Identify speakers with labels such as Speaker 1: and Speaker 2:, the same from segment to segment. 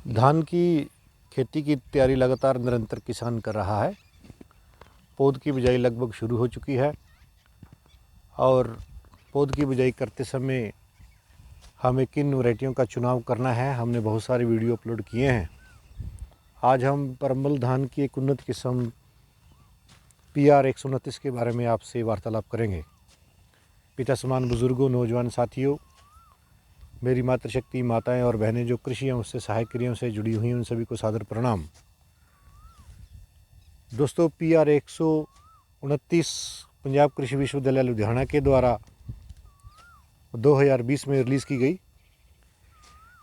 Speaker 1: धान की खेती की तैयारी लगातार निरंतर किसान कर रहा है। पौध की बिजाई लगभग शुरू हो चुकी है और पौध की बिजाई करते समय हमें किन वैरायटियों का चुनाव करना है, हमने बहुत सारे वीडियो अपलोड किए हैं। आज हम परमल धान की एक उन्नत किस्म PR 129 के बारे में आपसे वार्तालाप करेंगे। पिता समान बुजुर्गों, नौजवान साथियों, मेरी मातृशक्ति माताएं और बहनें जो कृषि एवं उससे सहायक क्रियाओं से जुड़ी हुई हैं, उन सभी को सादर प्रणाम। दोस्तों, PR 129 पंजाब कृषि विश्वविद्यालय लुधियाना के द्वारा 2020 में रिलीज़ की गई।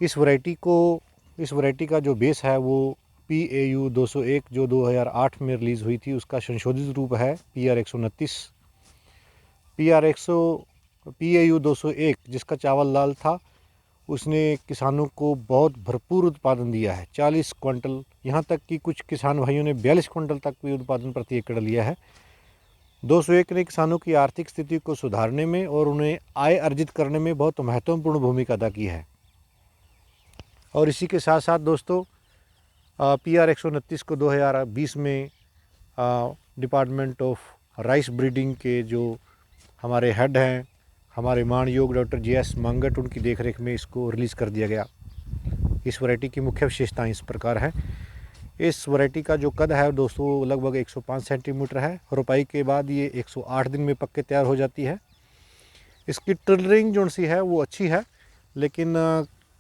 Speaker 1: इस वैरायटी का जो बेस है वो PAU 201 जो 2008 में रिलीज़ हुई थी, उसका संशोधित रूप है PR 129। PAU 201 जिसका चावल लाल था, उसने किसानों को बहुत भरपूर उत्पादन दिया है। 40 क्विंटल, यहाँ तक कि कुछ किसान भाइयों ने 42 क्विंटल तक भी उत्पादन प्रति एकड़ लिया है। 201 ने किसानों की आर्थिक स्थिति को सुधारने में और उन्हें आय अर्जित करने में बहुत महत्वपूर्ण भूमिका अदा की है। और इसी के साथ साथ दोस्तों, PR 129 को 2020 में डिपार्टमेंट ऑफ राइस ब्रीडिंग के जो हमारे हेड हैं, हमारे मानयोग डॉक्टर JS मंगट, उनकी देखरेख में इसको रिलीज़ कर दिया गया। इस वैरायटी की मुख्य विशेषताएं इस प्रकार है। इस वैरायटी का जो कद है दोस्तों लगभग 105 सेंटीमीटर है। रोपाई के बाद ये 108 दिन में पक के तैयार हो जाती है। इसकी टिलरिंग जो सी है वो अच्छी है, लेकिन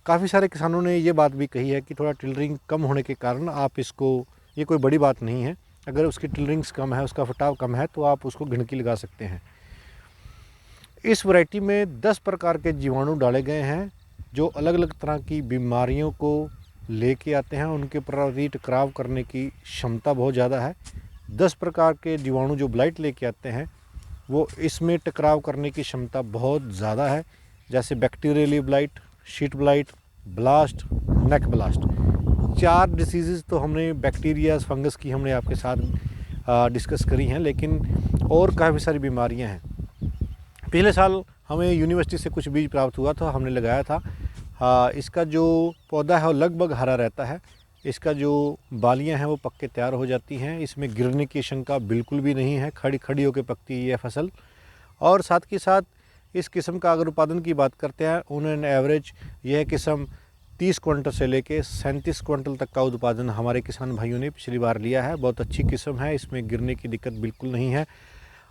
Speaker 1: काफ़ी सारे किसानों ने ये बात भी कही है कि थोड़ा टिलरिंग कम होने के कारण आप इसको, ये कोई बड़ी बात नहीं है, अगर उसकी टिलरिंग्स कम है, उसका फटाव कम है, तो आप उसको गिणकी लगा सकते हैं। इस वैरायटी में 10 प्रकार के जीवाणु डाले गए हैं जो अलग अलग तरह की बीमारियों को लेके आते हैं। उनके प्रति टकराव करने की क्षमता बहुत ज़्यादा है। 10 प्रकार के जीवाणु जो ब्लाइट लेके आते हैं वो इसमें टकराव करने की क्षमता बहुत ज़्यादा है, जैसे बैक्टीरियली ब्लाइट, शीट ब्लाइट, ब्लास्ट, नेक ब्लास्ट। 4 डिसीज़ तो हमने बैक्टीरिया फंगस की हमने आपके साथ डिस्कस करी हैं, लेकिन और काफ़ी सारी बीमारियां हैं। पिछले साल हमें यूनिवर्सिटी से कुछ बीज प्राप्त हुआ था, हमने लगाया था। इसका जो पौधा है वो लगभग हरा रहता है। इसका जो बालियां हैं वो पक के तैयार हो जाती हैं। इसमें गिरने की शंका बिल्कुल भी नहीं है, खड़ी खड़ी होकर पकती है यह फसल। और साथ के साथ इस किस्म का अगर उत्पादन की बात करते हैं, ऑन एवरेज यह किस्म 30 क्विंटल से लेके 37 क्विंटल तक का उत्पादन हमारे किसान भाइयों ने पिछली बार लिया है। बहुत अच्छी किस्म है, इसमें गिरने की दिक्कत बिल्कुल नहीं है।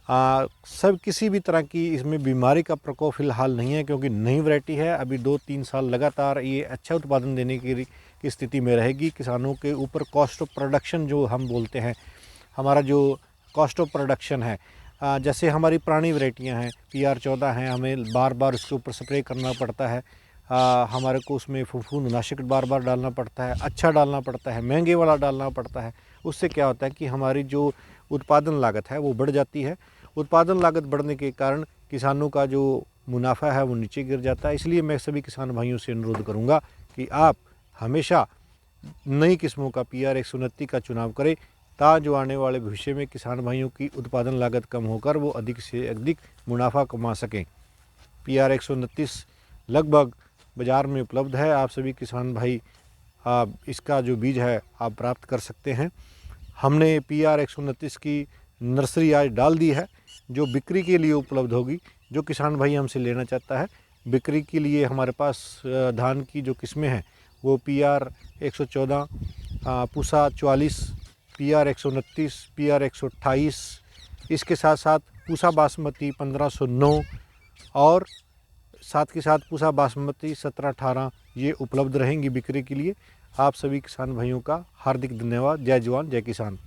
Speaker 1: सब किसी भी तरह की इसमें बीमारी का प्रकोप फिलहाल नहीं है, क्योंकि नई वैरायटी है। अभी 2-3 साल लगातार ये अच्छा उत्पादन देने की स्थिति में रहेगी। किसानों के ऊपर कॉस्ट ऑफ प्रोडक्शन जो हम बोलते हैं, हमारा जो कॉस्ट ऑफ प्रोडक्शन है, जैसे हमारी पुरानी वैरायटियाँ हैं, PR 14 हैं, हमें बार बार उसके ऊपर स्प्रे करना पड़ता है। हमारे को उसमें फफूंदनाशक बार बार डालना पड़ता है, अच्छा डालना पड़ता है, महंगे वाला डालना पड़ता है। उससे क्या होता है कि हमारी जो उत्पादन लागत है वो बढ़ जाती है। उत्पादन लागत बढ़ने के कारण किसानों का जो मुनाफा है वो नीचे गिर जाता है। इसलिए मैं सभी किसान भाइयों से अनुरोध करूंगा कि आप हमेशा नई किस्मों का PR 129 का चुनाव करें, ताकि जो आने वाले भविष्य में किसान भाइयों की उत्पादन लागत कम होकर वो अधिक से अधिक मुनाफा कमा सकें। PR 129 लगभग बाज़ार में उपलब्ध है। आप सभी किसान भाई इसका जो बीज है आप प्राप्त कर सकते हैं। हमने PR 129 की नर्सरी आज डाल दी है, जो बिक्री के लिए उपलब्ध होगी। जो किसान भाई हमसे लेना चाहता है, बिक्री के लिए हमारे पास धान की जो किस्में हैं वो PR 114, पूसा 44, PR 129, PR 128, इसके साथ साथ पूसा बासमती 1509 और साथ के साथ पूसा बासमती 1718 ये उपलब्ध रहेंगी बिक्री के लिए। आप सभी किसान भाइयों का हार्दिक धन्यवाद। जय जवान जय किसान।